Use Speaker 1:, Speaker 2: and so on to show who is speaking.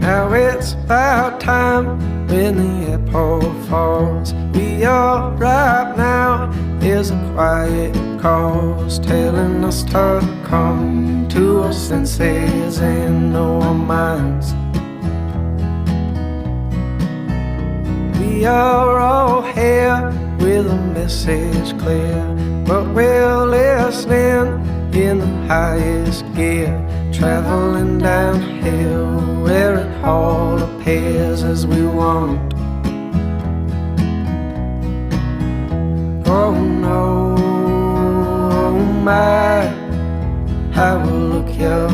Speaker 1: Now it's about time when the apple falls. We are right now is a quiet cause telling us to come to our senses and know our minds. We are all here with a message clear, but we're listening in the highest gear, traveling downhill where it all appears as we want. Oh no, oh my, how will look your